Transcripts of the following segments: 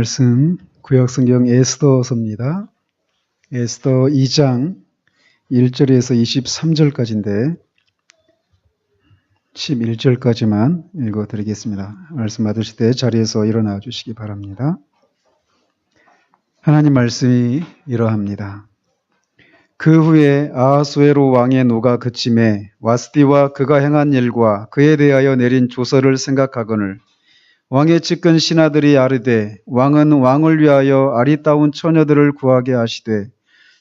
말씀 구약성경 에스더서입니다. 에스더 2장 1절에서 23절까지인데 11절까지만 읽어드리겠습니다. 말씀 받으실 때 자리에서 일어나 주시기 바랍니다. 하나님 말씀이 이러합니다. 그 후에 아하수에로 왕의 노가 그침에 와스디와 그가 행한 일과 그에 대하여 내린 조서를 생각하거늘 왕의 측근 신하들이 아르되 왕은 왕을 위하여 아리따운 처녀들을 구하게 하시되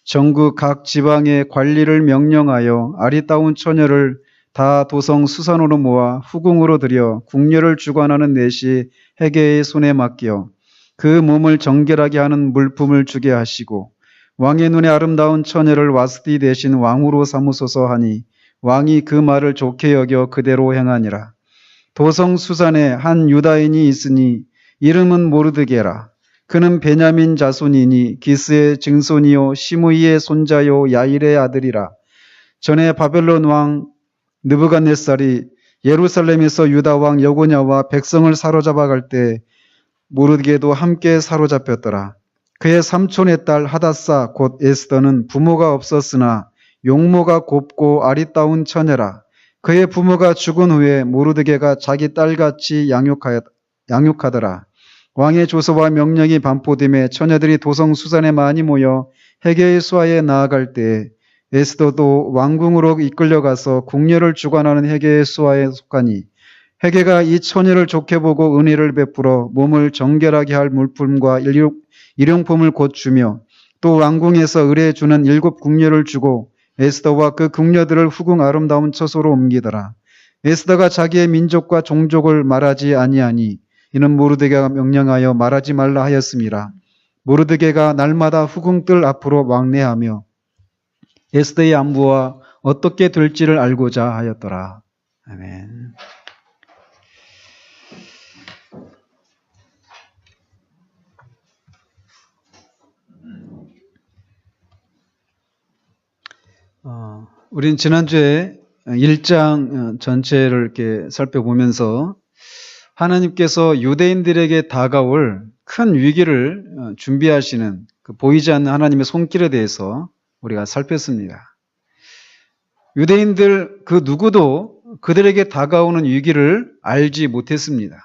전국 각 지방의 관리를 명령하여 아리따운 처녀를 다 도성 수산으로 모아 후궁으로 들여 궁녀를 주관하는 내시 헤게의 손에 맡겨 그 몸을 정결하게 하는 물품을 주게 하시고 왕의 눈에 아름다운 처녀를 와스디 대신 왕으로 삼으소서 하니 왕이 그 말을 좋게 여겨 그대로 행하니라. 도성 수산에 한 유다인이 있으니 이름은 모르드게라. 그는 베냐민 자손이니 기스의 증손이요 시므이의 손자요 야일의 아들이라. 전에 바벨론 왕 느부갓네살이 예루살렘에서 유다 왕 여고냐와 백성을 사로잡아 갈 때 모르드게도 함께 사로잡혔더라. 그의 삼촌의 딸 하닷사 곧 에스더는 부모가 없었으나 용모가 곱고 아리따운 처녀라. 그의 부모가 죽은 후에 모르드게가 자기 딸같이 양육하더라. 왕의 조서와 명령이 반포됨에 처녀들이 도성 수산에 많이 모여 헤게의 수하에 나아갈 때에 에스더도 왕궁으로 이끌려가서 궁녀를 주관하는 헤게의 수하에 속하니 헤게가 이 처녀를 좋게 보고 은혜를 베풀어 몸을 정결하게 할 물품과 일용품을 곧 주며 또 왕궁에서 의뢰해 주는 7 궁녀를 주고 에스더와 그 궁녀들을 후궁 아름다운 처소로 옮기더라. 에스더가 자기의 민족과 종족을 말하지 아니하니 이는 모르드게가 명령하여 말하지 말라 하였음이라. 모르드게가 날마다 후궁들 앞으로 왕래하며 에스더의 안부와 어떻게 될지를 알고자 하였더라. 아멘. 우린 지난주에 1장 전체를 이렇게 살펴보면서 하나님께서 유대인들에게 다가올 큰 위기를 준비하시는 그 보이지 않는 하나님의 손길에 대해서 우리가 살폈습니다. 유대인들 그 누구도 그들에게 다가오는 위기를 알지 못했습니다.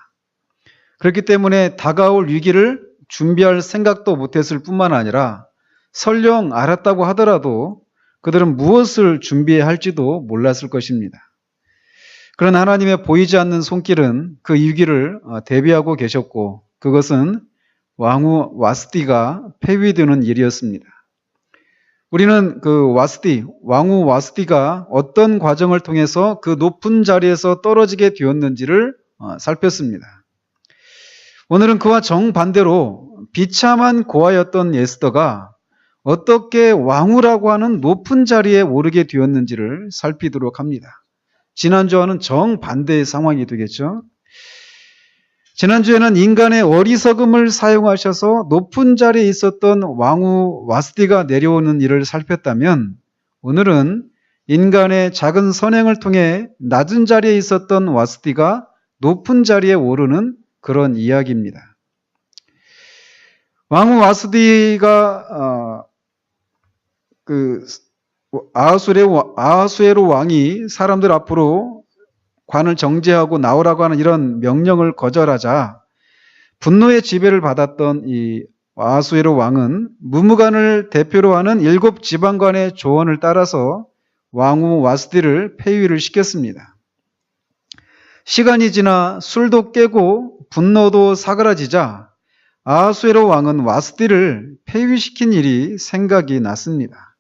그렇기 때문에 다가올 위기를 준비할 생각도 못했을 뿐만 아니라 설령 알았다고 하더라도 그들은 무엇을 무엇해야 할지도 몰랐을 것입니다. 그런 하나님의 보이지 않는 손길은 그 위기를 대비하고 계셨고 그것은 왕후 와스디가 폐위되는 일이었습니다. 우리는 그 왕후 와스디가 어떤 과정을 통해서 그 높은 자리에서 떨어지게 되었는지를 살폈습니다. 오늘은 그와 정반대로 비참한 고아였던 에스더가 어떻게 왕후라고 하는 높은 자리에 오르게 되었는지를 살피도록 합니다. 지난주와는 정반대의 상황이 되겠죠. 지난주에는 인간의 어리석음을 사용하셔서 높은 자리에 있었던 왕후 와스디가 내려오는 일을 살폈다면 오늘은 인간의 작은 선행을 통해 낮은 자리에 있었던 와스디가 높은 자리에 오르는 그런 이야기입니다. 왕후 와스디가 아하수에로 왕이 사람들 앞으로 관을 정죄하고 나오라고 하는 이런 명령을 거절하자 분노의 지배를 받았던 이 아하수에로 왕은 무무간을 대표로 하는 7 지방관의 조언을 따라서 왕후 와스디를 폐위를 시켰습니다. 시간이 지나 술도 깨고 분노도 사그라지자 아하수에로 왕은 와스디를 폐위시킨 일이 생각이 났습니다.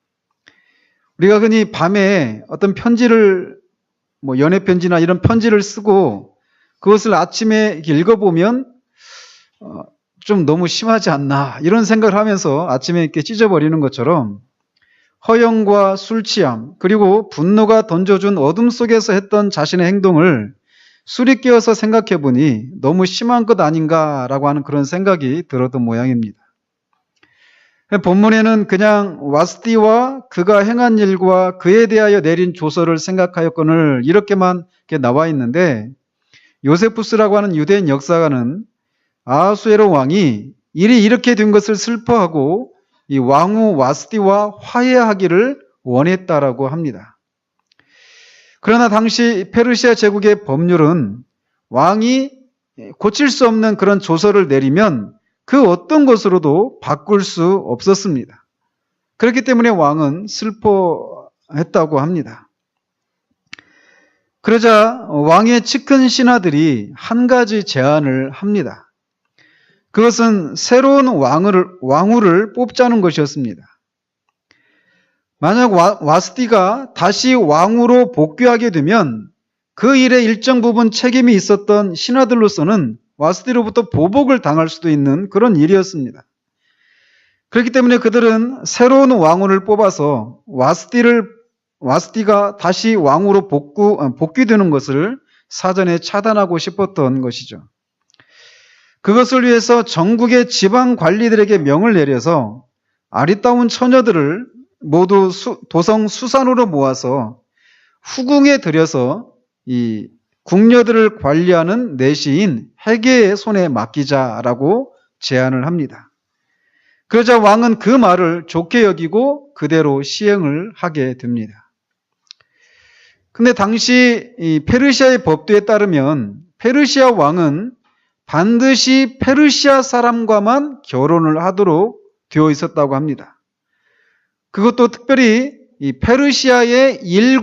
우리가 흔히 밤에 어떤 편지를 연애 편지나 이런 편지를 쓰고 그것을 아침에 읽어보면 좀 너무 심하지 않나 이런 생각을 하면서 아침에 이렇게 찢어버리는 것처럼 허영과 술 취함 그리고 분노가 던져준 어둠 속에서 했던 자신의 행동을 술이 깨어서 생각해보니 너무 심한 것 아닌가라고 하는 그런 생각이 들었던 모양입니다. 본문에는 그냥 와스디와 그가 행한 일과 그에 대하여 내린 조서를 생각하였거늘 이렇게만 나와 있는데 요세푸스라고 하는 유대인 역사가는 아하수에로 왕이 일이 이렇게 된 것을 슬퍼하고 이 왕후 와스디와 화해하기를 원했다라고 합니다. 그러나 당시 페르시아 제국의 법률은 왕이 고칠 수 없는 그런 조서를 내리면 그 어떤 것으로도 바꿀 수 없었습니다. 그렇기 때문에 왕은 슬퍼했다고 합니다. 그러자 왕의 측근 신하들이 한 가지 제안을 합니다. 그것은 새로운 왕후를 뽑자는 것이었습니다. 만약 와스디가 다시 왕후로 복귀하게 되면 그 일에 일정 부분 책임이 있었던 신하들로서는 와스디로부터 보복을 당할 수도 있는 그런 일이었습니다. 그렇기 때문에 그들은 새로운 왕후를 뽑아서 와스디가 다시 왕후로 복귀되는 것을 사전에 차단하고 싶었던 것이죠. 그것을 위해서 전국의 지방 관리들에게 명을 내려서 아리따운 처녀들을 모두 도성 수산으로 모아서 후궁에 들여서 이 궁녀들을 관리하는 내시인 해계의 손에 맡기자라고 제안을 합니다. 그러자 왕은 그 말을 좋게 여기고 그대로 시행을 하게 됩니다. 근데 당시 이 페르시아의 법도에 따르면 페르시아 왕은 반드시 페르시아 사람과만 결혼을 하도록 되어 있었다고 합니다. 그것도 특별히 이 페르시아의 7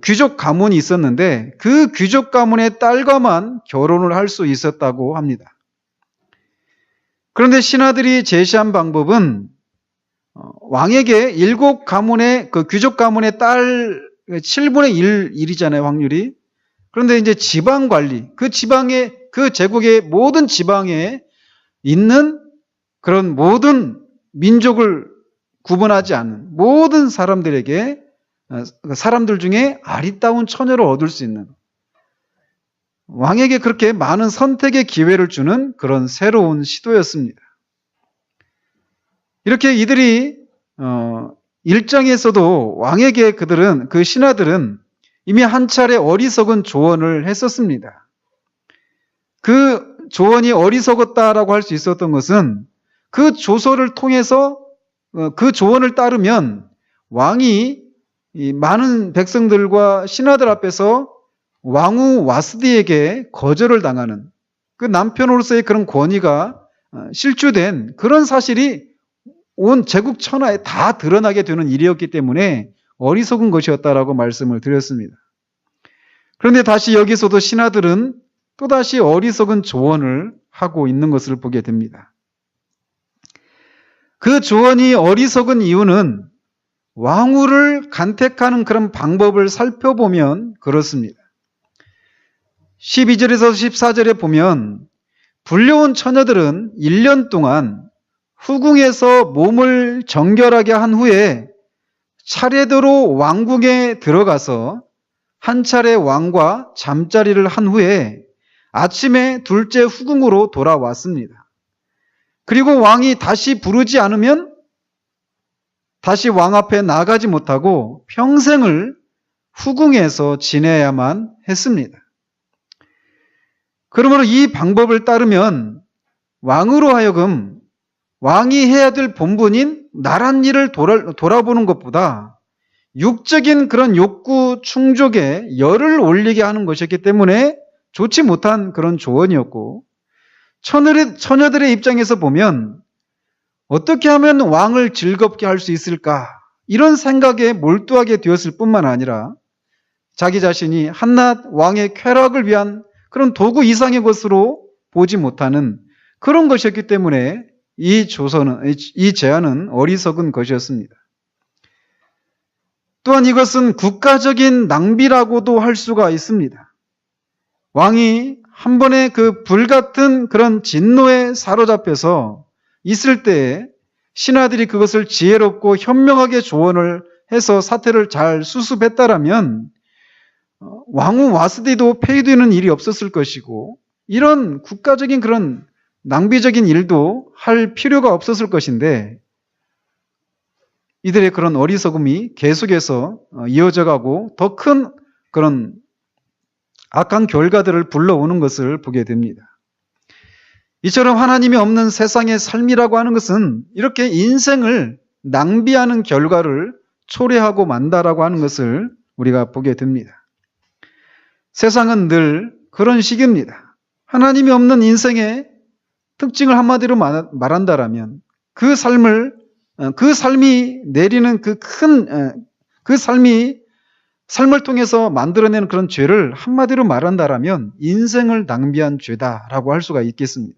귀족 가문이 있었는데 그 귀족 가문의 딸과만 결혼을 할 수 있었다고 합니다. 그런데 신하들이 제시한 방법은 왕에게 7 가문의 그 귀족 가문의 딸 7분의 1이잖아요, 확률이. 그런데 이제 지방 관리, 그 제국의 모든 지방에 있는 그런 모든 민족을 구분하지 않는 모든 사람들 중에 아리따운 처녀를 얻을 수 있는, 왕에게 그렇게 많은 선택의 기회를 주는 그런 새로운 시도였습니다. 이렇게 이들이 일정에서도 왕에게 그 신하들은 이미 한 차례 어리석은 조언을 했었습니다. 그 조언이 어리석었다라고 할 수 있었던 것은 그 조서를 통해서 그 조언을 따르면 왕이 이 많은 백성들과 신하들 앞에서 왕후 와스디에게 거절을 당하는 그 남편으로서의 그런 권위가 실추된 그런 사실이 온 제국 천하에 다 드러나게 되는 일이었기 때문에 어리석은 것이었다라고 말씀을 드렸습니다. 그런데 다시 여기서도 신하들은 또다시 어리석은 조언을 하고 있는 것을 보게 됩니다. 그 조언이 어리석은 이유는 왕후를 간택하는 그런 방법을 살펴보면 그렇습니다. 12절에서 14절에 보면 불려온 처녀들은 1년 동안 후궁에서 몸을 정결하게 한 후에 차례대로 왕궁에 들어가서 한 차례 왕과 잠자리를 한 후에 아침에 둘째 후궁으로 돌아왔습니다. 그리고 왕이 다시 부르지 않으면 다시 왕 앞에 나가지 못하고 평생을 후궁에서 지내야만 했습니다. 그러므로 이 방법을 따르면 왕으로 하여금 왕이 해야 될 본분인 나란 일을 돌아보는 것보다 육적인 그런 욕구 충족에 열을 올리게 하는 것이었기 때문에 좋지 못한 그런 조언이었고, 처녀들의 입장에서 보면 어떻게 하면 왕을 즐겁게 할 수 있을까, 이런 생각에 몰두하게 되었을 뿐만 아니라 자기 자신이 한낱 왕의 쾌락을 위한 그런 도구 이상의 것으로 보지 못하는 그런 것이었기 때문에 이 제안은 어리석은 것이었습니다. 또한 이것은 국가적인 낭비라고도 할 수가 있습니다. 왕이 한 번의 그 불같은 그런 진노에 사로잡혀서 있을 때에 신하들이 그것을 지혜롭고 현명하게 조언을 해서 사태를 잘 수습했다라면 왕후 와스디도 폐위되는 일이 없었을 것이고, 이런 국가적인 그런 낭비적인 일도 할 필요가 없었을 것인데, 이들의 그런 어리석음이 계속해서 이어져 가고 더 큰 그런 악한 결과들을 불러오는 것을 보게 됩니다. 이처럼 하나님이 없는 세상의 삶이라고 하는 것은 이렇게 인생을 낭비하는 결과를 초래하고 만다라고 하는 것을 우리가 보게 됩니다. 세상은 늘 그런 식입니다. 하나님이 없는 인생의 특징을 한마디로 말한다라면 그 삶이 내리는 삶을 통해서 만들어내는 그런 죄를 한마디로 말한다라면 인생을 낭비한 죄다라고 할 수가 있겠습니다.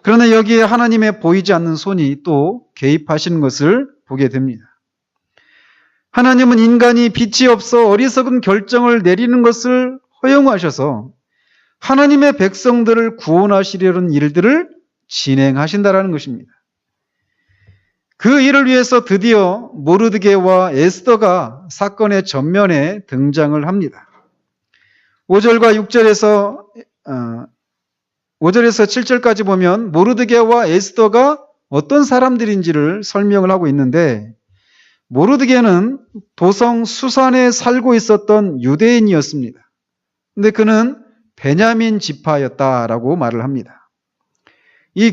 그러나 여기에 하나님의 보이지 않는 손이 또 개입하시는 것을 보게 됩니다. 하나님은 인간이 빛이 없어 어리석은 결정을 내리는 것을 허용하셔서 하나님의 백성들을 구원하시려는 일들을 진행하신다라는 것입니다. 그 일을 위해서 드디어 모르드게와 에스더가 사건의 전면에 등장을 합니다. 5절과 6절에서 5절에서 7절까지 보면 모르드게와 에스더가 어떤 사람들인지를 설명을 하고 있는데, 모르드게는 도성 수산에 살고 있었던 유대인이었습니다. 근데 그는 베냐민 지파였다라고 말을 합니다.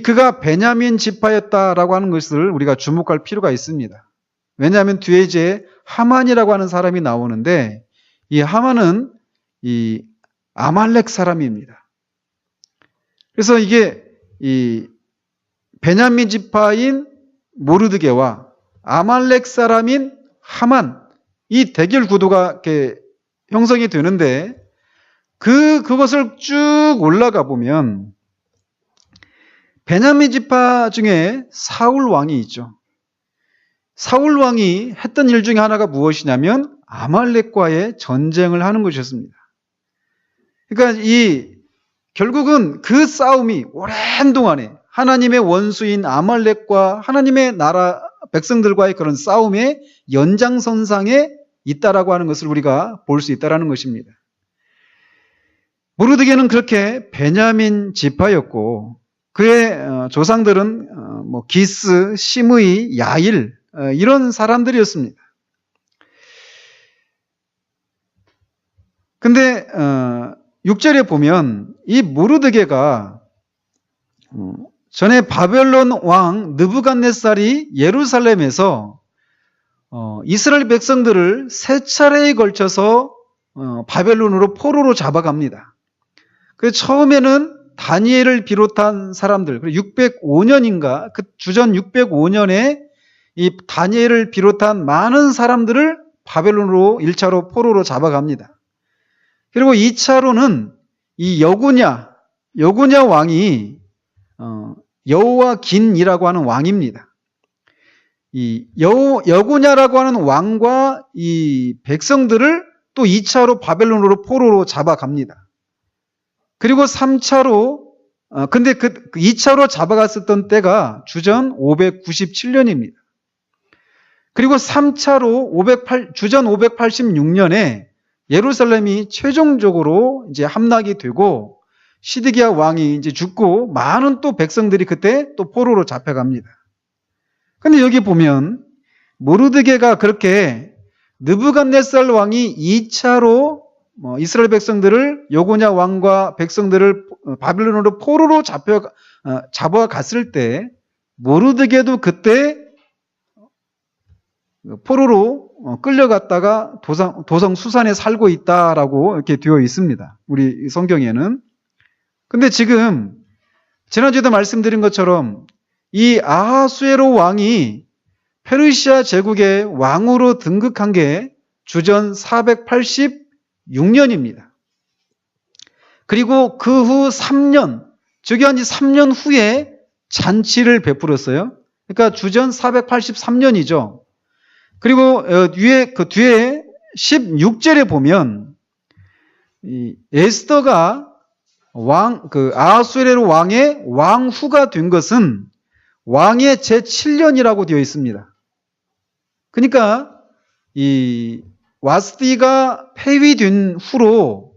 그가 베냐민 지파였다라고 하는 것을 우리가 주목할 필요가 있습니다. 왜냐하면 뒤에 이제 하만이라고 하는 사람이 나오는데, 이 하만은 이 아말렉 사람입니다. 그래서 이게 이 베냐민 지파인 모르드게와 아말렉 사람인 하만, 이 대결 구도가 이렇게 형성이 되는데, 그것을 쭉 올라가 보면 베냐민 지파 중에 사울 왕이 있죠. 사울 왕이 했던 일 중에 하나가 무엇이냐면 아말렉과의 전쟁을 하는 것이었습니다. 그러니까 결국은 그 싸움이 오랜 동안에 하나님의 원수인 아말렉과 하나님의 나라 백성들과의 그런 싸움의 연장선상에 있다라고 하는 것을 우리가 볼 수 있다라는 것입니다. 모르드게는 그렇게 베냐민 지파였고, 그의 조상들은 기스, 시므이, 야일 이런 사람들이었습니다. 근데 6절에 보면 이 모르드게가 전에 바벨론 왕 느부갓네살이 예루살렘에서 이스라엘 백성들을 세 차례에 걸쳐서 바벨론으로 포로로 잡아갑니다. 그래서 처음에는 다니엘을 비롯한 사람들, 그리고 605년인가 그 주전 605년에 이 다니엘을 비롯한 많은 사람들을 바벨론으로 1차로 포로로 잡아갑니다. 그리고 2차로는 이 여구냐 왕이 여호와긴이라고 하는 왕입니다. 이 여구냐라고 하는 왕과 이 백성들을 또 2차로 바벨론으로 포로로 잡아갑니다. 그리고 3차로 근데 그 2차로 잡아갔었던 때가 주전 597년입니다. 그리고 3차로 주전 586년에 예루살렘이 최종적으로 이제 함락이 되고 시드기야 왕이 이제 죽고 많은 또 백성들이 그때 또 포로로 잡혀갑니다. 근데 여기 보면 모르드게가 그렇게 느부갓네살 왕이 2차로 이스라엘 백성들을 여고냐 왕과 백성들을 바빌론으로 포로로 잡아갔을 때 모르드게도 그때 포로로 끌려갔다가 도성 수산에 살고 있다라고 이렇게 되어 있습니다. 우리 성경에는. 근데 지금 지난주에도 말씀드린 것처럼 이 아하수에로 왕이 페르시아 제국의 왕으로 등극한 게 주전 486년입니다. 그리고 그 후 3년, 즉 한 3년 후에 잔치를 베풀었어요. 그러니까 주전 483년이죠. 그리고 그 뒤에 16절에 보면 이 에스더가 아하수에로 왕의 왕후가 된 것은 왕의 제7년이라고 되어 있습니다. 그러니까 이 와스디가 폐위된 후로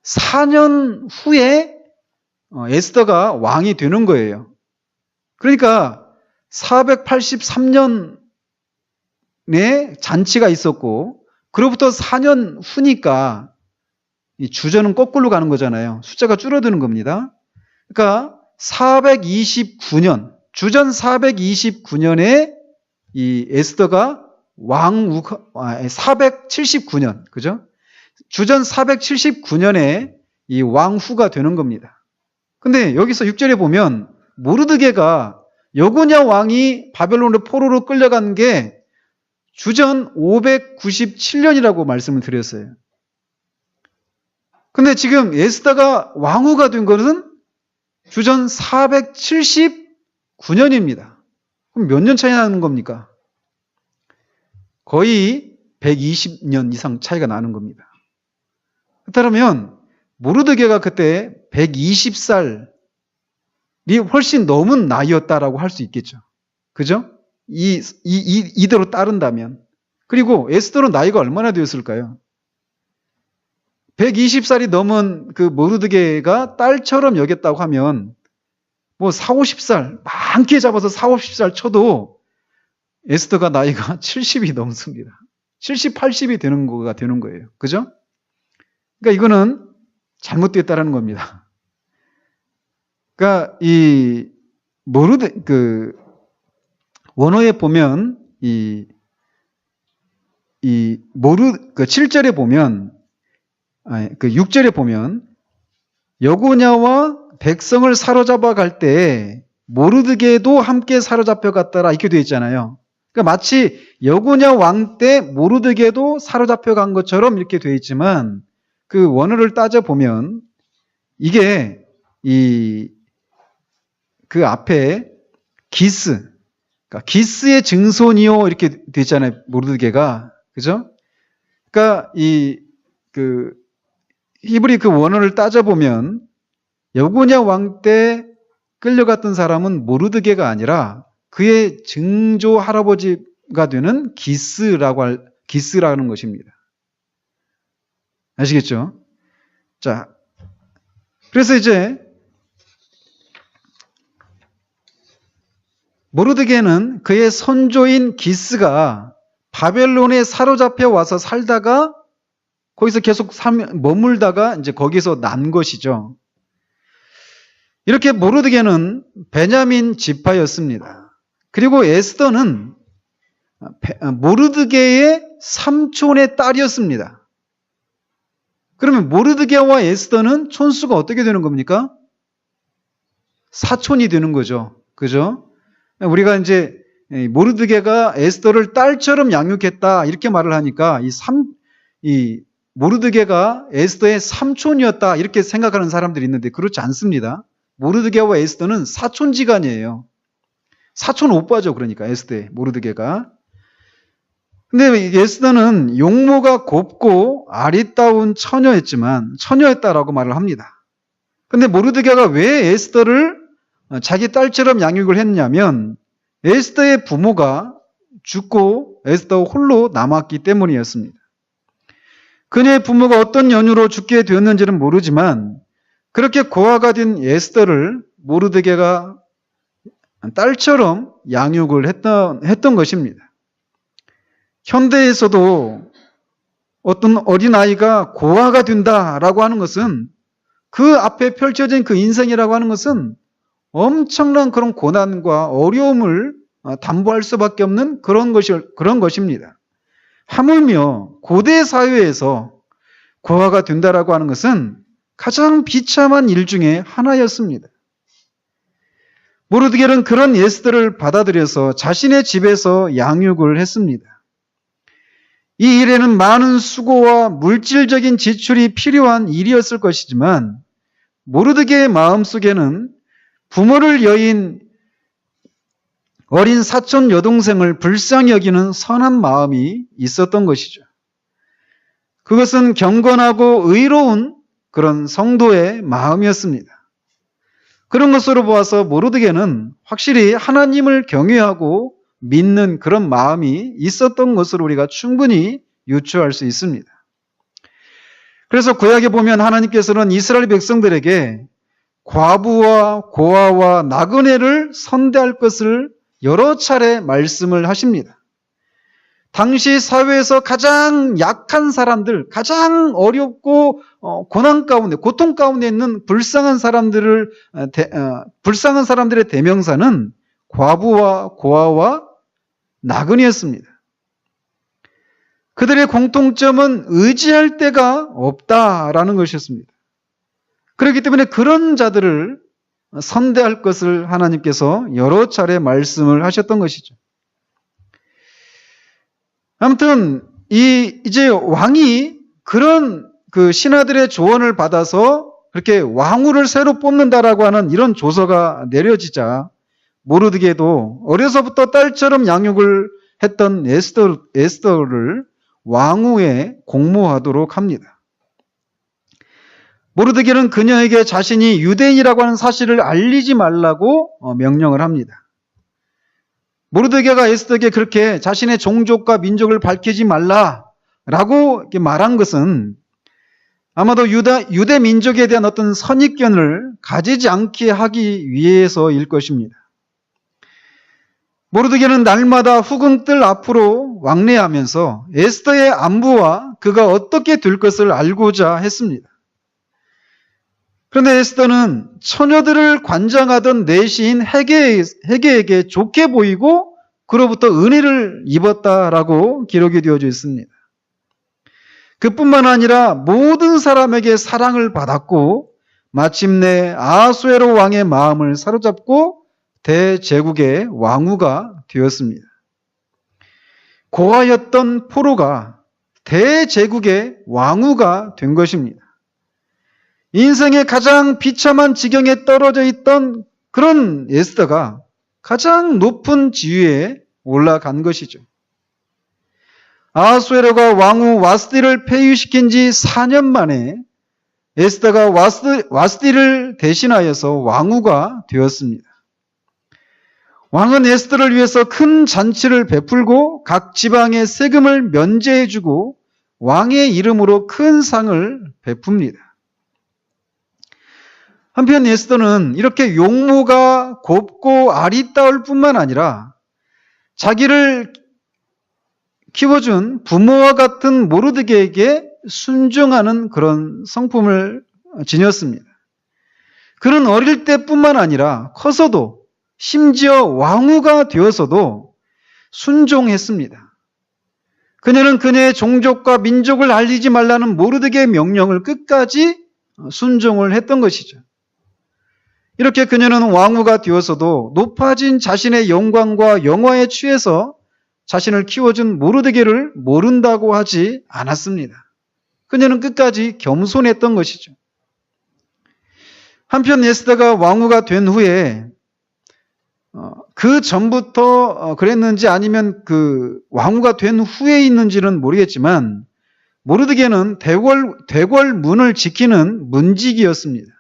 4년 후에 에스더가 왕이 되는 거예요. 그러니까 483년에 잔치가 있었고 그로부터 4년 후니까 이 주전은 거꾸로 가는 거잖아요. 숫자가 줄어드는 겁니다. 그러니까 429년, 주전 429년에 이 에스더가 479년, 그죠? 주전 479년에 이 왕후가 되는 겁니다. 근데 여기서 6절에 보면 모르드게가 여고냐 왕이 바벨론으로 포로로 끌려간 게 주전 597년이라고 말씀을 드렸어요. 근데 지금 에스더가 왕후가 된 것은 주전 479년입니다. 그럼 몇 년 차이 나는 겁니까? 거의 120년 이상 차이가 나는 겁니다. 그렇다면 모르드게가 그때 120살이 훨씬 넘은 나이였다라고 할 수 있겠죠. 그죠? 이대로 따른다면. 그리고 에스더는 나이가 얼마나 되었을까요? 120살이 넘은 그 모르드게가 딸처럼 여겼다고 하면 뭐 40, 50살, 많게 잡아서 40, 50살 쳐도 에스더가 나이가 70이 넘습니다. 70, 80이 되는 거가 되는 거예요. 그죠? 그러니까 이거는 잘못됐다라는 겁니다. 그러니까 이 원어에 보면 그 7절에 보면 그 6절에 보면 여고냐와 백성을 사로잡아 갈 때 모르드게도 함께 사로잡혀 갔더라 이렇게 되어 있잖아요. 그러니까 마치 여고냐 왕 때 모르드게도 사로잡혀 간 것처럼 이렇게 되어 있지만 그 원어를 따져보면 이게 그 앞에 기스, 그러니까 기스의 증손이요 이렇게 되어 있잖아요. 모르드게가. 그죠? 그러니까 히브리 그 원어를 따져보면 여고냐 왕 때 끌려갔던 사람은 모르드게가 아니라 그의 증조 할아버지가 되는 기스라는 것입니다. 아시겠죠? 자, 그래서 이제 모르드게는 그의 선조인 기스가 바벨론에 사로잡혀 와서 살다가 거기서 계속 머물다가 이제 거기서 난 것이죠. 이렇게 모르드게는 베냐민 지파였습니다. 그리고 에스더는 모르드게의 삼촌의 딸이었습니다. 그러면 모르드게와 에스더는 촌수가 어떻게 되는 겁니까? 사촌이 되는 거죠. 그죠? 우리가 이제 모르드게가 에스더를 딸처럼 양육했다 이렇게 말을 하니까 이 모르드게가 에스더의 삼촌이었다 이렇게 생각하는 사람들이 있는데 그렇지 않습니다. 모르드게와 에스더는 사촌지간이에요. 사촌 오빠죠. 그러니까 에스더의 모르드게가. 근데 에스더는 용모가 곱고 아리따운 처녀였다라고 말을 합니다. 근데 모르드게가 왜 에스더를 자기 딸처럼 양육을 했냐면 에스더의 부모가 죽고 에스더 홀로 남았기 때문이었습니다. 그녀의 부모가 어떤 연유로 죽게 되었는지는 모르지만 그렇게 고아가 된 에스더를 모르드게가 딸처럼 양육을 했던 것입니다. 현대에서도 어떤 어린아이가 고아가 된다라고 하는 것은 그 앞에 펼쳐진 그 인생이라고 하는 것은 엄청난 그런 고난과 어려움을 담보할 수밖에 없는 그런 것입니다. 하물며 고대 사회에서 고아가 된다라고 하는 것은 가장 비참한 일 중에 하나였습니다. 모르드게는 그런 에스더를 받아들여서 자신의 집에서 양육을 했습니다. 이 일에는 많은 수고와 물질적인 지출이 필요한 일이었을 것이지만 모르드게의 마음속에는 부모를 여인 어린 사촌 여동생을 불쌍히 여기는 선한 마음이 있었던 것이죠. 그것은 경건하고 의로운 그런 성도의 마음이었습니다. 그런 것으로 보아서 모르드게는 확실히 하나님을 경외하고 믿는 그런 마음이 있었던 것으로 우리가 충분히 유추할 수 있습니다. 그래서 구약에 보면 하나님께서는 이스라엘 백성들에게 과부와 고아와 나그네를 선대할 것을 여러 차례 말씀을 하십니다. 당시 사회에서 가장 약한 사람들, 가장 어렵고 고난 가운데, 고통 가운데 있는 불쌍한 사람들의 대명사는 과부와 고아와 나그네였습니다. 그들의 공통점은 의지할 데가 없다라는 것이었습니다. 그렇기 때문에 그런 자들을 선대할 것을 하나님께서 여러 차례 말씀을 하셨던 것이죠. 아무튼 이제 왕이 그런 그 신하들의 조언을 받아서 그렇게 왕후를 새로 뽑는다라고 하는 이런 조서가 내려지자 모르드게도 어려서부터 딸처럼 양육을 했던 에스더를 왕후에 공모하도록 합니다. 모르드게는 그녀에게 자신이 유대인이라고 하는 사실을 알리지 말라고 명령을 합니다. 모르드게가 에스더에게 그렇게 자신의 종족과 민족을 밝히지 말라라고 말한 것은 아마도 유대 민족에 대한 어떤 선입견을 가지지 않게 하기 위해서일 것입니다. 모르드게는 날마다 후궁들 앞으로 왕래하면서 에스더의 안부와 그가 어떻게 될 것을 알고자 했습니다. 그런데 에스더는 처녀들을 관장하던 내시인 헤게에게 좋게 보이고 그로부터 은혜를 입었다라고 기록이 되어져 있습니다. 그뿐만 아니라 모든 사람에게 사랑을 받았고 마침내 아하수에로 왕의 마음을 사로잡고 대제국의 왕후가 되었습니다. 고아였던 포로가 대제국의 왕후가 된 것입니다. 인생의 가장 비참한 지경에 떨어져 있던 그런 에스더가 가장 높은 지위에 올라간 것이죠. 아하수에로가 왕후 와스디를 폐위시킨 지 4년 만에 에스더가 와스디를 대신하여서 왕후가 되었습니다. 왕은 에스더를 위해서 큰 잔치를 베풀고 각 지방의 세금을 면제해주고 왕의 이름으로 큰 상을 베풉니다. 한편 에스더는 이렇게 용모가 곱고 아리따울 뿐만 아니라 자기를 키워준 부모와 같은 모르드게에게 순종하는 그런 성품을 지녔습니다. 그는 어릴 때뿐만 아니라 커서도 심지어 왕후가 되어서도 순종했습니다. 그녀는 그녀의 종족과 민족을 알리지 말라는 모르드게의 명령을 끝까지 순종을 했던 것이죠. 이렇게 그녀는 왕후가 되어서도 높아진 자신의 영광과 영화에 취해서 자신을 키워준 모르드게를 모른다고 하지 않았습니다. 그녀는 끝까지 겸손했던 것이죠. 한편 에스더가 왕후가 된 후에 그 전부터 그랬는지 아니면 그 왕후가 된 후에 있는지는 모르겠지만 모르드게는 대궐문을 지키는 문직이었습니다.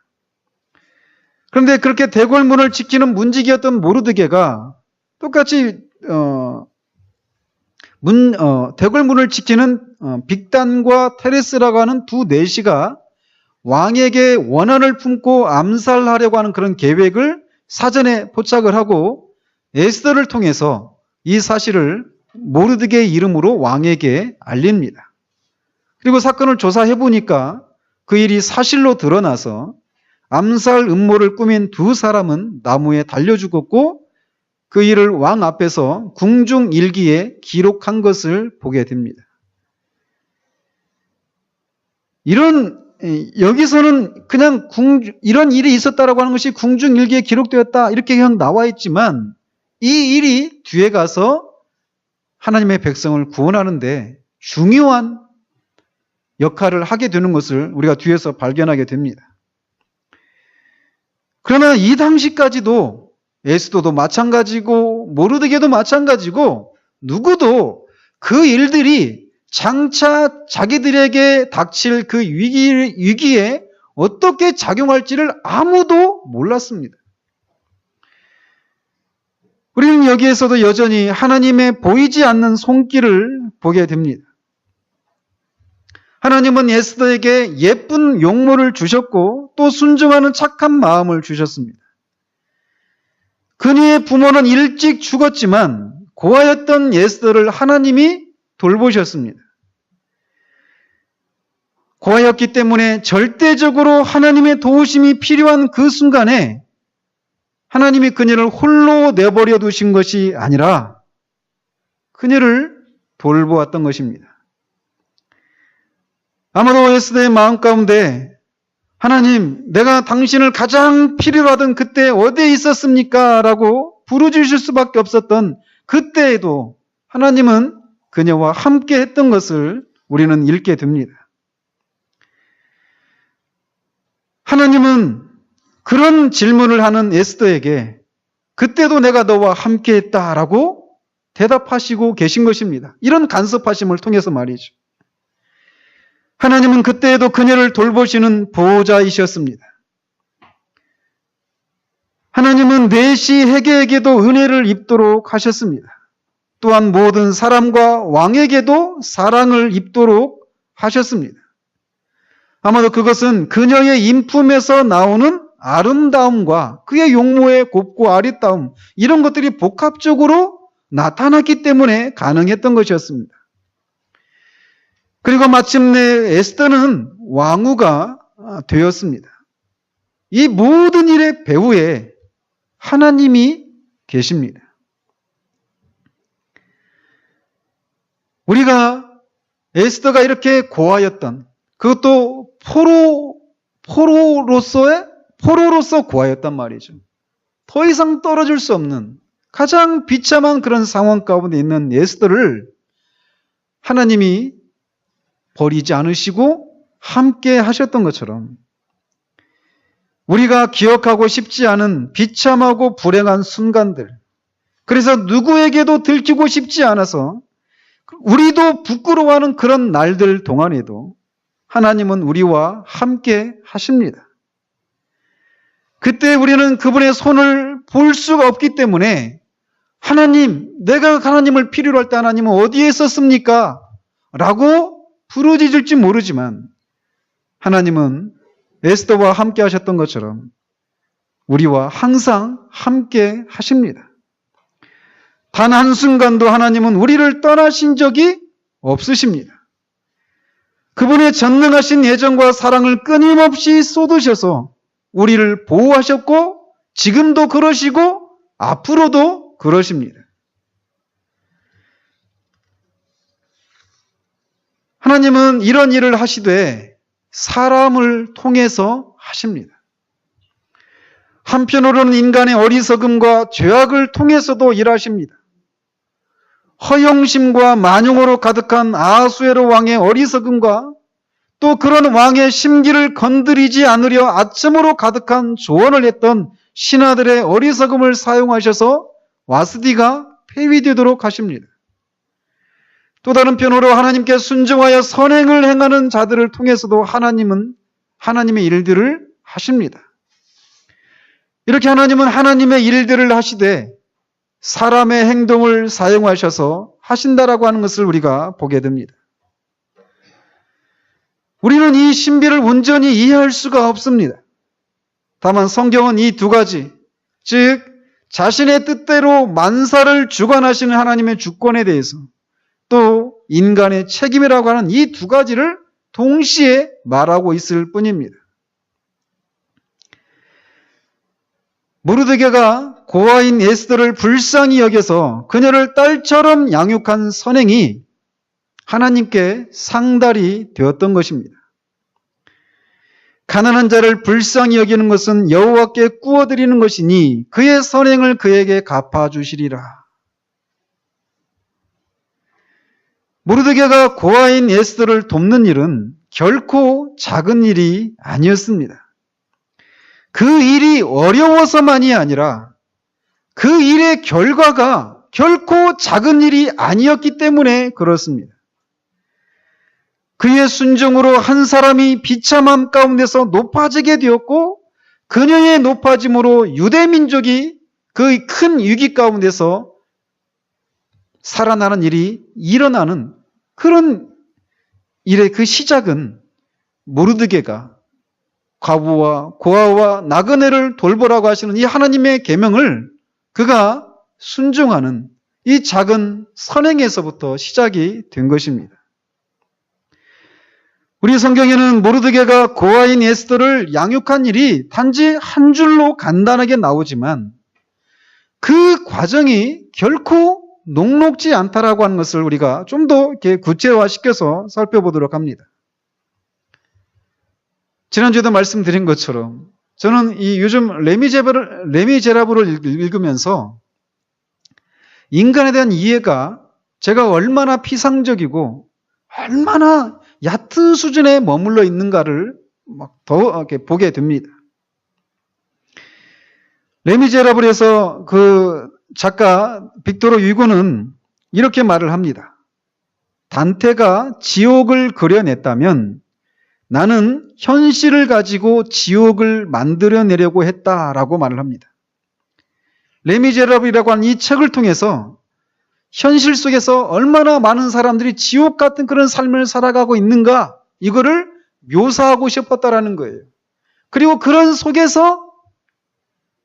그런데 그렇게 대궐문을 지키는 문직이었던 모르드게가 똑같이 대궐문을 지키는 빅단과 테레스라고 하는 두 내시가 왕에게 원한을 품고 암살하려고 하는 그런 계획을 사전에 포착을 하고 에스더를 통해서 이 사실을 모르드게의 이름으로 왕에게 알립니다. 그리고 사건을 조사해 보니까 그 일이 사실로 드러나서 암살 음모를 꾸민 두 사람은 나무에 달려 죽었고 그 일을 왕 앞에서 궁중일기에 기록한 것을 보게 됩니다. 여기서는 그냥 이런 일이 있었다라고 하는 것이 궁중일기에 기록되었다 이렇게 그냥 나와 있지만 이 일이 뒤에 가서 하나님의 백성을 구원하는데 중요한 역할을 하게 되는 것을 우리가 뒤에서 발견하게 됩니다. 그러나 이 당시까지도 에스더도 마찬가지고 모르드게도 마찬가지고 누구도 그 일들이 장차 자기들에게 닥칠 그 위기에 어떻게 작용할지를 아무도 몰랐습니다. 우리는 여기에서도 여전히 하나님의 보이지 않는 손길을 보게 됩니다. 하나님은 에스더에게 예쁜 용모를 주셨고 또 순종하는 착한 마음을 주셨습니다. 그녀의 부모는 일찍 죽었지만 고아였던 에스더를 하나님이 돌보셨습니다. 고아였기 때문에 절대적으로 하나님의 도우심이 필요한 그 순간에 하나님이 그녀를 홀로 내버려 두신 것이 아니라 그녀를 돌보았던 것입니다. 아마도 에스더의 마음 가운데 하나님, 내가 당신을 가장 필요로 하던 그때 어디에 있었습니까? 라고 부르짖을 수밖에 없었던 그때에도 하나님은 그녀와 함께 했던 것을 우리는 읽게 됩니다. 하나님은 그런 질문을 하는 에스더에게 그때도 내가 너와 함께 했다라고 대답하시고 계신 것입니다. 이런 간섭하심을 통해서 말이죠. 하나님은 그때에도 그녀를 돌보시는 보호자이셨습니다. 하나님은 내시 헤게에게도 은혜를 입도록 하셨습니다. 또한 모든 사람과 왕에게도 사랑을 입도록 하셨습니다. 아마도 그것은 그녀의 인품에서 나오는 아름다움과 그의 용모의 곱고 아리따움, 이런 것들이 복합적으로 나타났기 때문에 가능했던 것이었습니다. 그리고 마침내 에스더는 왕후가 되었습니다. 이 모든 일의 배후에 하나님이 계십니다. 우리가 에스더가 이렇게 고아였던, 그것도 포로로서 고아였단 말이죠. 더 이상 떨어질 수 없는 가장 비참한 그런 상황 가운데 있는 에스더를 하나님이 버리지 않으시고 함께 하셨던 것처럼 우리가 기억하고 싶지 않은 비참하고 불행한 순간들, 그래서 누구에게도 들키고 싶지 않아서 우리도 부끄러워하는 그런 날들 동안에도 하나님은 우리와 함께 하십니다. 그때 우리는 그분의 손을 볼 수가 없기 때문에 하나님, 내가 하나님을 필요로 할 때 하나님은 어디에 있었습니까? 라고 부르짖을지 모르지만 하나님은 에스더와 함께 하셨던 것처럼 우리와 항상 함께 하십니다. 단 한순간도 하나님은 우리를 떠나신 적이 없으십니다. 그분의 전능하신 애정과 사랑을 끊임없이 쏟으셔서 우리를 보호하셨고 지금도 그러시고 앞으로도 그러십니다. 하나님은 이런 일을 하시되 사람을 통해서 하십니다. 한편으로는 인간의 어리석음과 죄악을 통해서도 일하십니다. 허영심과 만용으로 가득한 아하수에로 왕의 어리석음과 또 그런 왕의 심기를 건드리지 않으려 아첨으로 가득한 조언을 했던 신하들의 어리석음을 사용하셔서 와스디가 폐위되도록 하십니다. 또 다른 편으로 하나님께 순종하여 선행을 행하는 자들을 통해서도 하나님은 하나님의 일들을 하십니다. 이렇게 하나님은 하나님의 일들을 하시되 사람의 행동을 사용하셔서 하신다라고 하는 것을 우리가 보게 됩니다. 우리는 이 신비를 온전히 이해할 수가 없습니다. 다만 성경은 이 두 가지, 즉 자신의 뜻대로 만사를 주관하시는 하나님의 주권에 대해서 또 인간의 책임이라고 하는 이 두 가지를 동시에 말하고 있을 뿐입니다. 모르드게가 고아인 에스더를 불쌍히 여겨서 그녀를 딸처럼 양육한 선행이 하나님께 상달이 되었던 것입니다. 가난한 자를 불쌍히 여기는 것은 여호와께 꾸어드리는 것이니 그의 선행을 그에게 갚아주시리라. 모르드게가 고아인 에스더를 돕는 일은 결코 작은 일이 아니었습니다. 그 일이 어려워서만이 아니라 그 일의 결과가 결코 작은 일이 아니었기 때문에 그렇습니다. 그의 순종으로 한 사람이 비참함 가운데서 높아지게 되었고 그녀의 높아짐으로 유대민족이 그 큰 위기 가운데서 살아나는 일이 일어나는 그런 일의 그 시작은 모르드게가 과부와 고아와 나그네를 돌보라고 하시는 이 하나님의 계명을 그가 순종하는 이 작은 선행에서부터 시작이 된 것입니다. 우리 성경에는 모르드게가 고아인 에스더를 양육한 일이 단지 한 줄로 간단하게 나오지만 그 과정이 결코 녹록지 않다라고 하는 것을 우리가 좀 더 이렇게 구체화시켜서 살펴보도록 합니다. 지난주에도 말씀드린 것처럼 저는 이 요즘 레미제라블을 읽으면서 인간에 대한 이해가 제가 얼마나 피상적이고 얼마나 얕은 수준에 머물러 있는가를 막 더 이렇게 보게 됩니다. 레미제라블에서 그 작가 빅토르 유고는 이렇게 말을 합니다. 단테가 지옥을 그려냈다면 나는 현실을 가지고 지옥을 만들어내려고 했다라고 말을 합니다. 레미제라블이라고 하는 이 책을 통해서 현실 속에서 얼마나 많은 사람들이 지옥 같은 그런 삶을 살아가고 있는가, 이거를 묘사하고 싶었다라는 거예요. 그리고 그런 속에서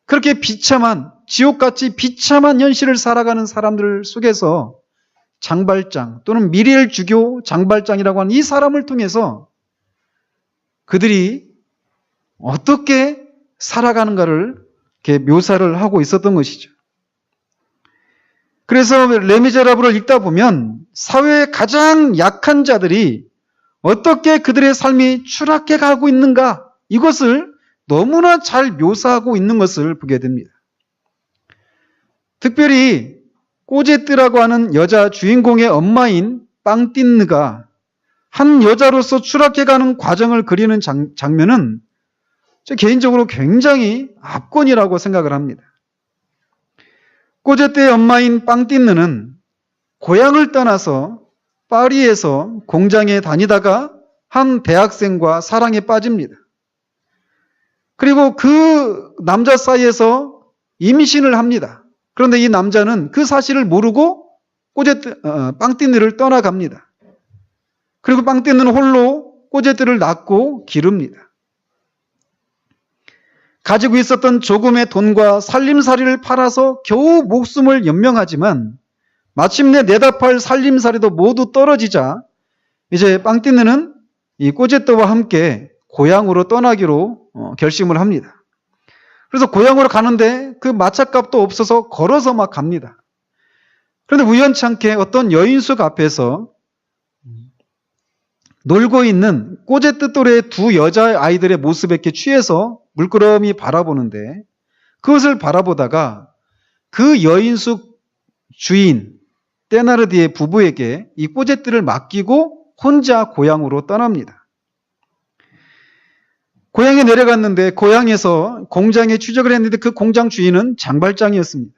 그렇게 비참한, 지옥같이 비참한 현실을 살아가는 사람들 속에서 장발장 또는 미리엘 주교 장발장이라고 하는 이 사람을 통해서 그들이 어떻게 살아가는가를 이렇게 묘사를 하고 있었던 것이죠. 그래서 레미제라블을 읽다 보면 사회의 가장 약한 자들이 어떻게 그들의 삶이 추락해 가고 있는가, 이것을 너무나 잘 묘사하고 있는 것을 보게 됩니다. 특별히 꼬제뜨라고 하는 여자 주인공의 엄마인 빵띠느가 한 여자로서 추락해가는 과정을 그리는 장면은 저 개인적으로 굉장히 압권이라고 생각을 합니다. 꼬제뜨의 엄마인 빵띠느는 고향을 떠나서 파리에서 공장에 다니다가 한 대학생과 사랑에 빠집니다. 그리고 그 남자 사이에서 임신을 합니다. 그런데 이 남자는 그 사실을 모르고 빵띠느를 떠나갑니다. 그리고 빵띠느는 홀로 꼬제뜨를 낳고 기릅니다. 가지고 있었던 조금의 돈과 살림살이를 팔아서 겨우 목숨을 연명하지만 마침내 내다 팔 살림살이도 모두 떨어지자 이제 빵띠느는 이 꼬제뜨와 함께 고향으로 떠나기로 결심을 합니다. 그래서 고향으로 가는데 그 마차값도 없어서 걸어서 막 갑니다. 그런데 우연찮게 어떤 여인숙 앞에서 놀고 있는 꼬제뜨 또래의 두 여자아이들의 모습에 이렇게 취해서 물끄러미 바라보는데, 그것을 바라보다가 그 여인숙 주인 테나르디에 부부에게 이 꼬제뜨를 맡기고 혼자 고향으로 떠납니다. 고향에 내려갔는데 고향에서 공장에 추적을 했는데 그 공장 주인은 장발장이었습니다.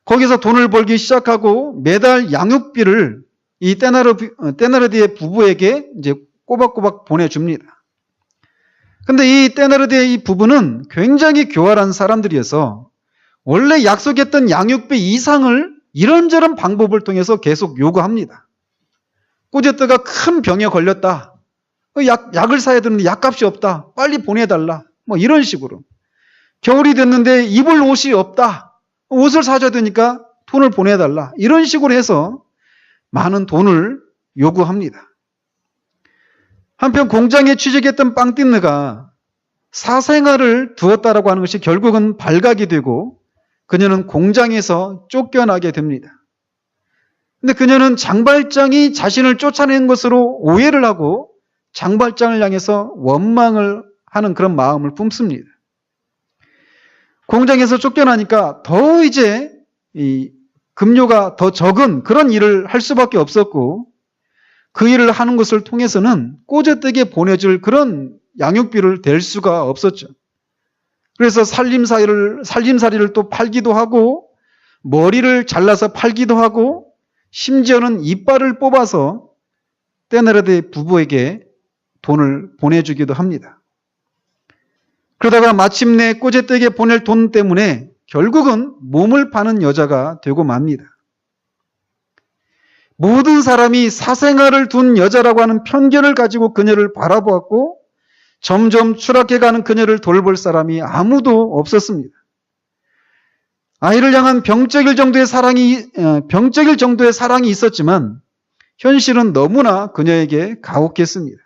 거기서 돈을 벌기 시작하고 매달 양육비를 이 테나르디의 부부에게 이제 꼬박꼬박 보내줍니다. 근데 이 테나르디의 이 부부는 굉장히 교활한 사람들이어서 원래 약속했던 양육비 이상을 이런저런 방법을 통해서 계속 요구합니다. 꼬제뜨가 큰 병에 걸렸다. 약을 사야 되는데 약값이 없다. 빨리 보내달라. 뭐 이런 식으로. 겨울이 됐는데 입을 옷이 없다. 옷을 사줘야 되니까 돈을 보내달라. 이런 식으로 해서 많은 돈을 요구합니다. 한편 공장에 취직했던 빵띠느가 사생활을 두었다라고 하는 것이 결국은 발각이 되고 그녀는 공장에서 쫓겨나게 됩니다. 근데 그녀는 장발장이 자신을 쫓아낸 것으로 오해를 하고 장발장을 향해서 원망을 하는 그런 마음을 품습니다. 공장에서 쫓겨나니까 더 이제 이 급료가 더 적은 그런 일을 할 수밖에 없었고, 그 일을 하는 것을 통해서는 꼬제뜨에게 보내줄 그런 양육비를 댈 수가 없었죠. 그래서 살림살이를 또 팔기도 하고, 머리를 잘라서 팔기도 하고, 심지어는 이빨을 뽑아서 테나르디 부부에게 돈을 보내주기도 합니다. 그러다가 마침내 꼬제뜨에게 보낼 돈 때문에 결국은 몸을 파는 여자가 되고 맙니다. 모든 사람이 사생활을 둔 여자라고 하는 편견을 가지고 그녀를 바라보았고 점점 추락해가는 그녀를 돌볼 사람이 아무도 없었습니다. 아이를 향한 병적일 정도의 사랑이 있었지만 현실은 너무나 그녀에게 가혹했습니다.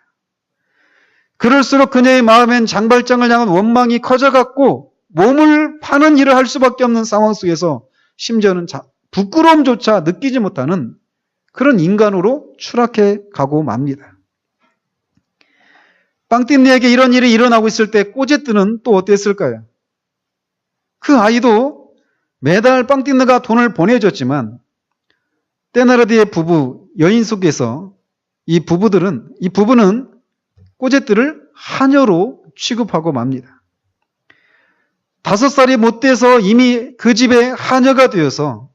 그럴수록 그녀의 마음엔 장발장을 향한 원망이 커져갔고 몸을 파는 일을 할 수밖에 없는 상황 속에서 심지어는 부끄러움조차 느끼지 못하는 그런 인간으로 추락해 가고 맙니다. 빵띠네에게 이런 일이 일어나고 있을 때 꼬제뜨는 또 어땠을까요? 그 아이도 매달 빵띠네가 돈을 보내줬지만 떼나르디의 부부 여인 속에서 이 부부는 꼬제뜨를 하녀로 취급하고 맙니다. 5살이 못 돼서 이미 그 집의 하녀가 되어서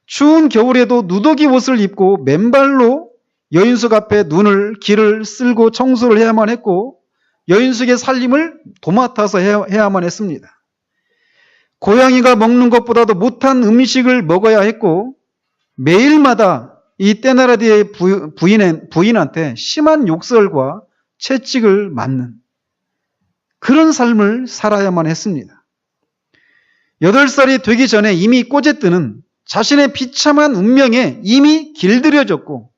추운 겨울에도 누더기 옷을 입고 맨발로 여인숙 앞에 길을 쓸고 청소를 해야만 했고 여인숙의 살림을 도맡아서 해야만 했습니다. 고양이가 먹는 것보다도 못한 음식을 먹어야 했고 매일마다 이 떼나르디의 부인한테 심한 욕설과 채찍을 맞는 그런 삶을 살아야만 했습니다. 8살이 되기 전에 이미 꼬제뜨는 자신의 비참한 운명에 이미 길들여졌고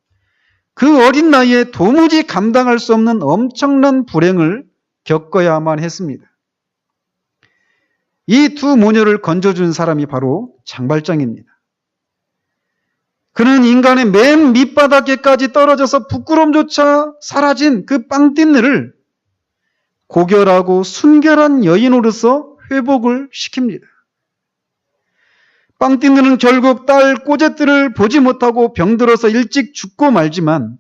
그 어린 나이에 도무지 감당할 수 없는 엄청난 불행을 겪어야만 했습니다. 이 두 모녀를 건져준 사람이 바로 장발장입니다. 그는 인간의 맨 밑바닥에까지 떨어져서 부끄러움조차 사라진 그 빵띠네를 고결하고 순결한 여인으로서 회복을 시킵니다. 빵띠네는 결국 딸 꼬제뜨를 보지 못하고 병들어서 일찍 죽고 말지만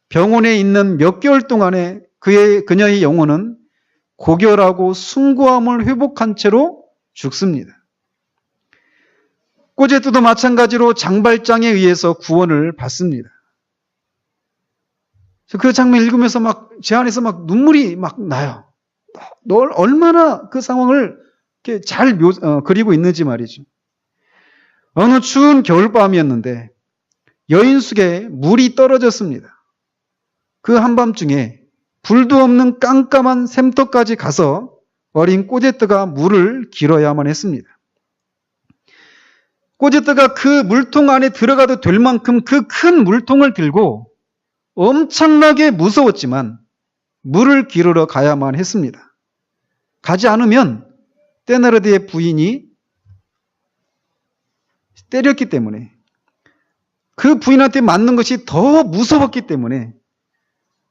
병원에 있는 몇 개월 동안에 그녀의 영혼은 고결하고 숭고함을 회복한 채로 죽습니다. 꼬제뜨도 마찬가지로 장발장에 의해서 구원을 받습니다. 그 장면 읽으면서 제 안에서 눈물이 나요. 널 얼마나 그 상황을 이렇게 잘 그리고 있는지 말이죠. 어느 추운 겨울밤이었는데 여인숙에 물이 떨어졌습니다. 그 한밤중에 불도 없는 깜깜한 샘터까지 가서 어린 꼬제뜨가 물을 길어야만 했습니다. 꼬제뜨가 그 물통 안에 들어가도 될 만큼 그 큰 물통을 들고 엄청나게 무서웠지만 물을 기르러 가야만 했습니다. 가지 않으면 떼나르디의 부인이 때렸기 때문에 그 부인한테 맞는 것이 더 무서웠기 때문에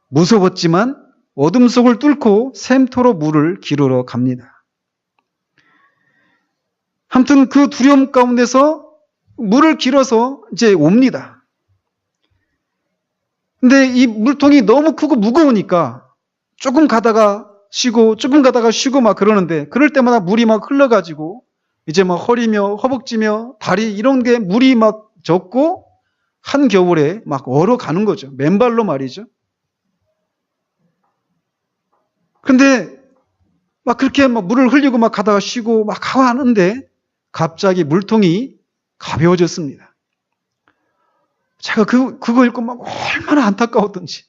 무서웠지만 어둠 속을 뚫고 샘터로 물을 기르러 갑니다. 아무튼 그 두려움 가운데서 물을 길어서 이제 옵니다. 근데 이 물통이 너무 크고 무거우니까 조금 가다가 쉬고 그러는데 그럴 때마다 물이 흘러가지고 이제 허리며 허벅지며 다리 이런 게 물이 젖고 한겨울에 얼어가는 거죠. 맨발로 말이죠. 근데 그렇게 물을 흘리고 가다가 쉬고 하는데 갑자기 물통이 가벼워졌습니다. 제가 그거 읽고 얼마나 안타까웠던지.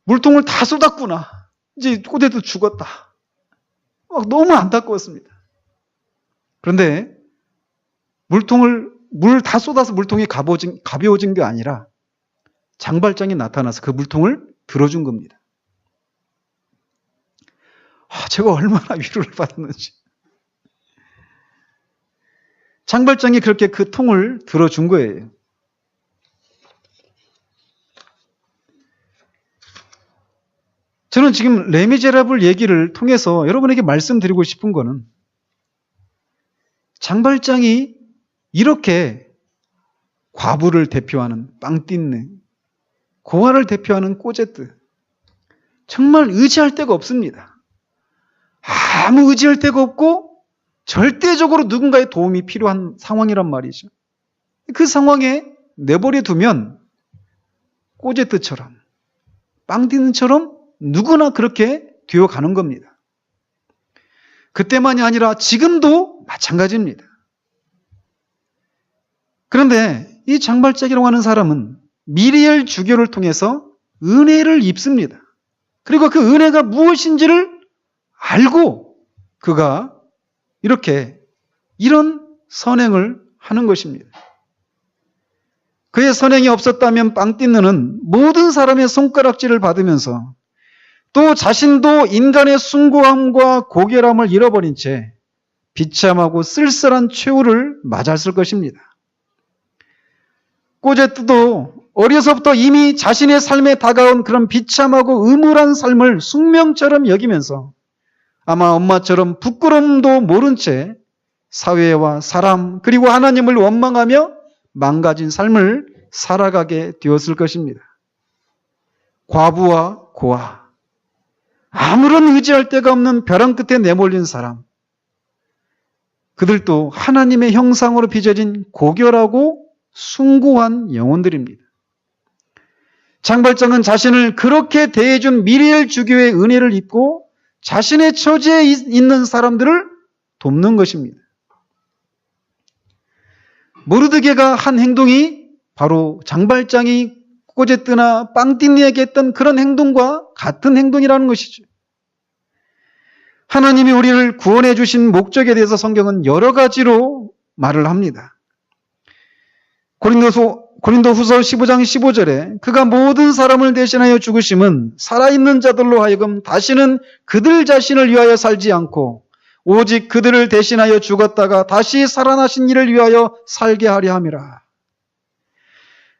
물통을 다 쏟았구나. 이제 꼬제뜨 죽었다. 너무 안타까웠습니다. 그런데 물 다 쏟아서 물통이 가벼워진 게 아니라 장발장이 나타나서 그 물통을 들어준 겁니다. 제가 얼마나 위로를 받았는지. 장발장이 그렇게 그 통을 들어준 거예요. 저는 지금 레미제라블 얘기를 통해서 여러분에게 말씀드리고 싶은 거는 장발장이 이렇게 과부를 대표하는 빵띠네, 고아를 대표하는 꼬제뜨, 정말 의지할 데가 없습니다. 아무 의지할 데가 없고 절대적으로 누군가의 도움이 필요한 상황이란 말이죠. 그 상황에 내버려 두면 꼬제뜨처럼 빵띠네처럼 누구나 그렇게 되어가는 겁니다. 그때만이 아니라 지금도 마찬가지입니다. 그런데 이 장발장이라고 하는 사람은 미리엘 주교를 통해서 은혜를 입습니다. 그리고 그 은혜가 무엇인지를 알고 그가 이런 선행을 하는 것입니다. 그의 선행이 없었다면 빵띠느는 모든 사람의 손가락질을 받으면서 또 자신도 인간의 숭고함과 고결함을 잃어버린 채 비참하고 쓸쓸한 최후를 맞았을 것입니다. 꼬제트도 어려서부터 이미 자신의 삶에 다가온 그런 비참하고 음울한 삶을 숙명처럼 여기면서 아마 엄마처럼 부끄러움도 모른 채 사회와 사람 그리고 하나님을 원망하며 망가진 삶을 살아가게 되었을 것입니다. 과부와 고아, 아무런 의지할 데가 없는 벼랑 끝에 내몰린 사람, 그들도 하나님의 형상으로 빚어진 고결하고 숭고한 영혼들입니다. 장발장은 자신을 그렇게 대해준 미리엘 주교의 은혜를 입고 자신의 처지에 있는 사람들을 돕는 것입니다. 모르드게가 한 행동이 바로 장발장이 꼬제뜨나 빵띠니에게 했던 그런 행동과 같은 행동이라는 것이죠. 하나님이 우리를 구원해 주신 목적에 대해서 성경은 여러 가지로 말을 합니다. 고린도후서 15장 15절에 그가 모든 사람을 대신하여 죽으심은 살아있는 자들로 하여금 다시는 그들 자신을 위하여 살지 않고 오직 그들을 대신하여 죽었다가 다시 살아나신 이를 위하여 살게 하려 함이라.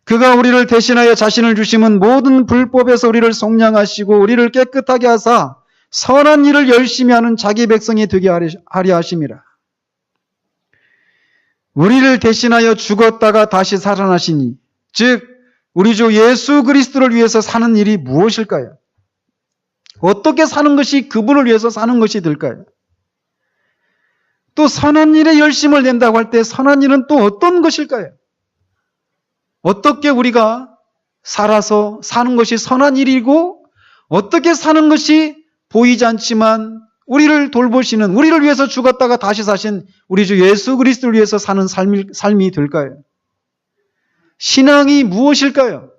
그가 우리를 대신하여 자신을 주심은 모든 불법에서 우리를 속량하시고 우리를 깨끗하게 하사 선한 일을 열심히 하는 자기 백성이 되게 하려 하심이라. 우리를 대신하여 죽었다가 다시 살아나시니, 즉 우리 주 예수 그리스도를 위해서 사는 일이 무엇일까요? 어떻게 사는 것이 그분을 위해서 사는 것이 될까요? 또 선한 일에 열심을 낸다고 할 때 선한 일은 또 어떤 것일까요? 어떻게 우리가 살아서 사는 것이 선한 일이고 어떻게 사는 것이 보이지 않지만 우리를 돌보시는, 우리를 위해서 죽었다가 다시 사신 우리 주 예수 그리스도를 위해서 사는 삶이 될까요? 신앙이 무엇일까요?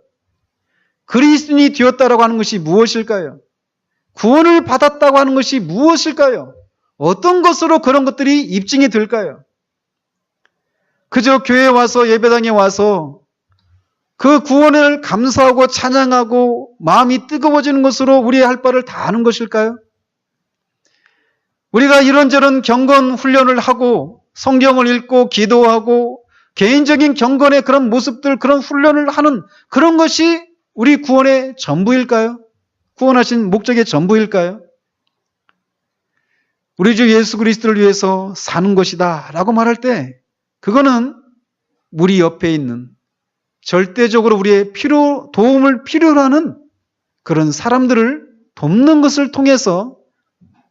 그리스도인이 되었다라고 하는 것이 무엇일까요? 구원을 받았다고 하는 것이 무엇일까요? 어떤 것으로 그런 것들이 입증이 될까요? 그저 교회에 와서 예배당에 와서 그 구원을 감사하고 찬양하고 마음이 뜨거워지는 것으로 우리의 할 바를 다 하는 것일까요? 우리가 이런저런 경건 훈련을 하고 성경을 읽고 기도하고 개인적인 경건의 그런 모습들, 그런 훈련을 하는 그런 것이 우리 구원의 전부일까요? 구원하신 목적의 전부일까요? 우리 주 예수 그리스도를 위해서 사는 것이다 라고 말할 때 그거는 우리 옆에 있는 절대적으로 우리의 도움을 필요로 하는 그런 사람들을 돕는 것을 통해서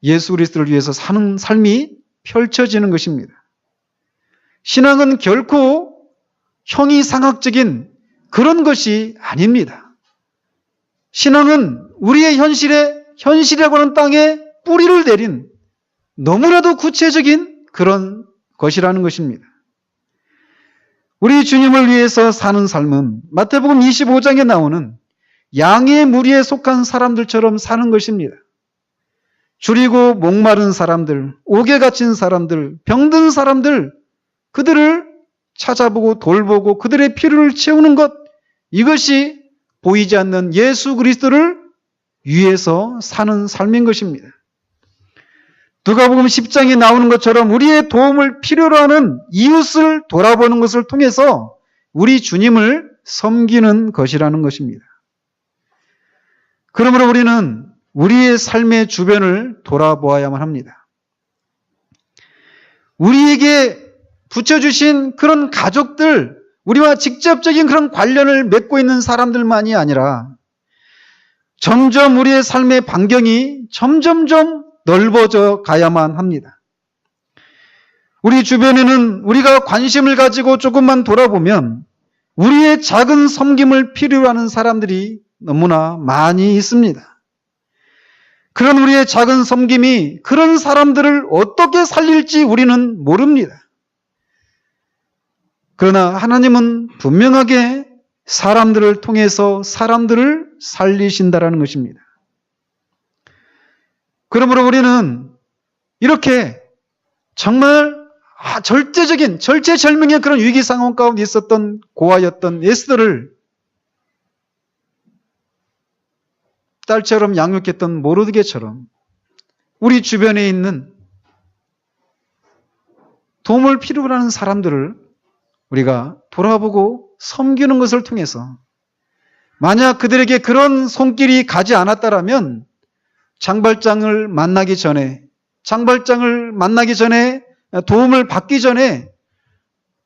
예수 그리스도를 위해서 사는 삶이 펼쳐지는 것입니다. 신앙은 결코 형이상학적인 그런 것이 아닙니다. 신앙은 우리의 현실이라고 하는 땅에 뿌리를 내린 너무나도 구체적인 그런 것이라는 것입니다. 우리 주님을 위해서 사는 삶은 마태복음 25장에 나오는 양의 무리에 속한 사람들처럼 사는 것입니다. 줄이고 목마른 사람들, 옥에 갇힌 사람들, 병든 사람들, 그들을 찾아보고 돌보고 그들의 필요를 채우는 것, 이것이 보이지 않는 예수 그리스도를 위해서 사는 삶인 것입니다. 누가복음 10장에 나오는 것처럼 우리의 도움을 필요로 하는 이웃을 돌아보는 것을 통해서 우리 주님을 섬기는 것이라는 것입니다. 그러므로 우리는 우리의 삶의 주변을 돌아보아야만 합니다. 우리에게 붙여주신 그런 가족들, 우리와 직접적인 그런 관련을 맺고 있는 사람들만이 아니라 점점 우리의 삶의 반경이 점점점 넓어져 가야만 합니다. 우리 주변에는 우리가 관심을 가지고 조금만 돌아보면 우리의 작은 섬김을 필요로 하는 사람들이 너무나 많이 있습니다. 그런 우리의 작은 섬김이 그런 사람들을 어떻게 살릴지 우리는 모릅니다. 그러나 하나님은 분명하게 사람들을 통해서 사람들을 살리신다라는 것입니다. 그러므로 우리는 이렇게 정말 절대적인 절체절명의 그런 위기 상황 가운데 있었던 고아였던 에스더를 딸처럼 양육했던 모르드게처럼 우리 주변에 있는 도움을 필요로 하는 사람들을 우리가 돌아보고 섬기는 것을 통해서 만약 그들에게 그런 손길이 가지 않았다라면 장발장을 만나기 전에 도움을 받기 전에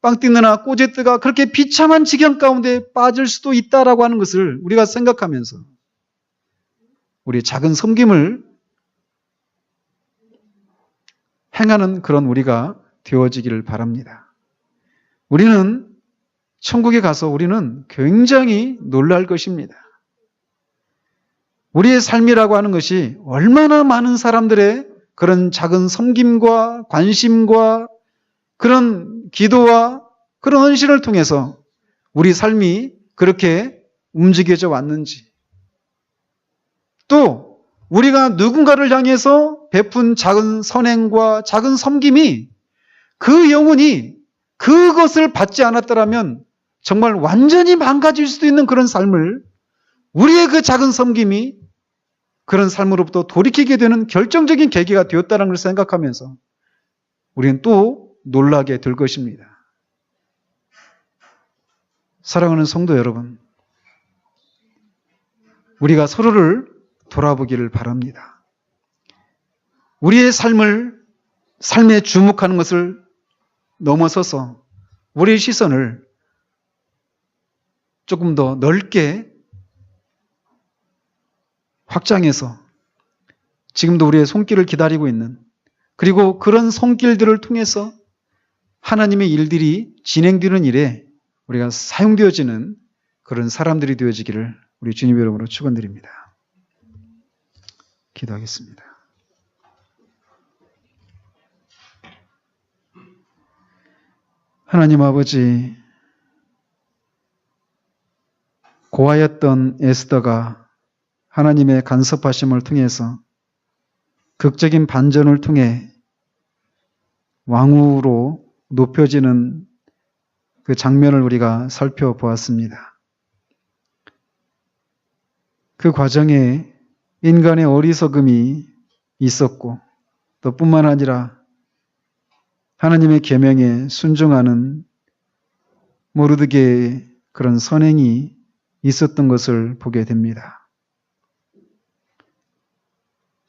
빵띠느나 꼬제뜨가 그렇게 비참한 지경 가운데 빠질 수도 있다라고 하는 것을 우리가 생각하면서 우리 작은 섬김을 행하는 그런 우리가 되어지기를 바랍니다. 우리는 천국에 가서 우리는 굉장히 놀랄 것입니다. 우리의 삶이라고 하는 것이 얼마나 많은 사람들의 그런 작은 섬김과 관심과 그런 기도와 그런 헌신을 통해서 우리 삶이 그렇게 움직여져 왔는지, 또 우리가 누군가를 향해서 베푼 작은 선행과 작은 섬김이 그 영혼이 그것을 받지 않았더라면 정말 완전히 망가질 수도 있는 그런 삶을 우리의 그 작은 섬김이 그런 삶으로부터 돌이키게 되는 결정적인 계기가 되었다는 걸 생각하면서 우리는 또 놀라게 될 것입니다. 사랑하는 성도 여러분, 우리가 서로를 돌아보기를 바랍니다. 우리의 삶에 주목하는 것을 넘어서서 우리의 시선을 조금 더 넓게 확장해서 지금도 우리의 손길을 기다리고 있는, 그리고 그런 손길들을 통해서 하나님의 일들이 진행되는 일에 우리가 사용되어지는 그런 사람들이 되어지기를 우리 주님 이름으로 축원드립니다. 기도하겠습니다. 하나님 아버지, 고아였던 에스더가 하나님의 간섭하심을 통해서 극적인 반전을 통해 왕후로 높여지는 그 장면을 우리가 살펴보았습니다. 그 과정에 인간의 어리석음이 있었고, 또 뿐만 아니라 하나님의 계명에 순종하는 모르드게의 그런 선행이 있었던 것을 보게 됩니다.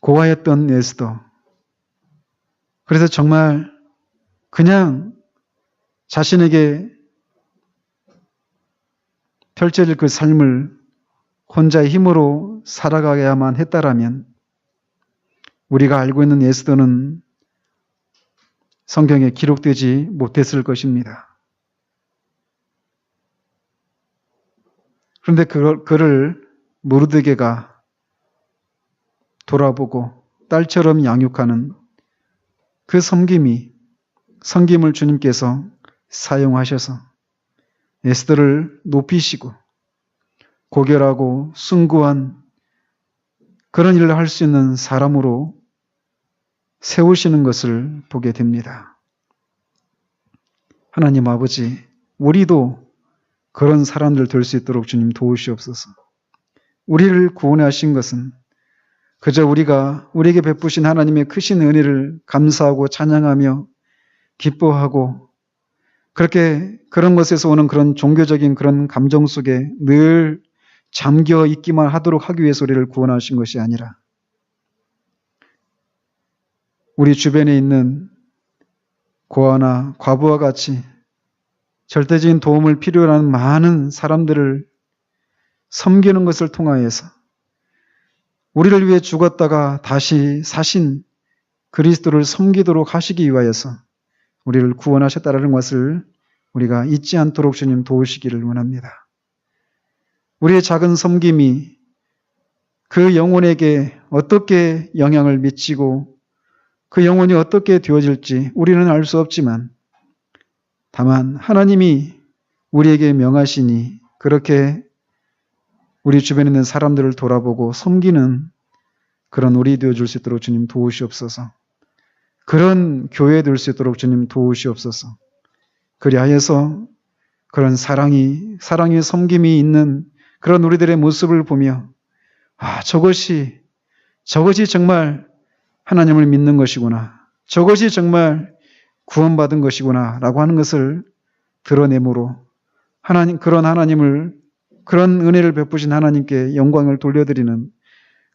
고아였던 에스더, 그래서 정말 그냥 자신에게 펼쳐질 그 삶을 혼자의 힘으로 살아가야만 했다라면 우리가 알고 있는 에스더는 성경에 기록되지 못했을 것입니다. 그런데 그를 모르드게가 돌아보고 딸처럼 양육하는 그 섬김을 주님께서 사용하셔서 에스더를 높이시고 고결하고 숭고한 그런 일을 할 수 있는 사람으로 세우시는 것을 보게 됩니다. 하나님 아버지, 우리도 그런 사람들 될 수 있도록 주님 도우시옵소서. 우리를 구원하신 것은 그저 우리에게 베푸신 하나님의 크신 은혜를 감사하고 찬양하며 기뻐하고 그런 것에서 오는 그런 종교적인 그런 감정 속에 늘 잠겨 있기만 하도록 하기 위해서 우리를 구원하신 것이 아니라 우리 주변에 있는 고아나 과부와 같이 절대적인 도움을 필요로 하는 많은 사람들을 섬기는 것을 통하여서 우리를 위해 죽었다가 다시 사신 그리스도를 섬기도록 하시기 위하여서 우리를 구원하셨다는 것을 우리가 잊지 않도록 주님 도우시기를 원합니다. 우리의 작은 섬김이 그 영혼에게 어떻게 영향을 미치고 그 영혼이 어떻게 되어질지 우리는 알 수 없지만 다만 하나님이 우리에게 명하시니 그렇게 우리 주변에 있는 사람들을 돌아보고 섬기는 그런 우리 되어줄 수 있도록 주님 도우시옵소서. 그런 교회 될 수 있도록 주님 도우시옵소서. 그리하여서 그런 사랑이 섬김이 있는 그런 우리들의 모습을 보며 저것이 정말 하나님을 믿는 것이구나. 저것이 정말 구원받은 것이구나 라고 하는 것을 드러내므로 그런 은혜를 베푸신 하나님께 영광을 돌려드리는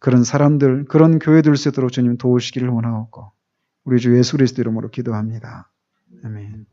그런 사람들, 그런 교회 될 수 있도록 주님 도우시기를 원하옵고 우리 주 예수 그리스도 이름으로 기도합니다. 아멘.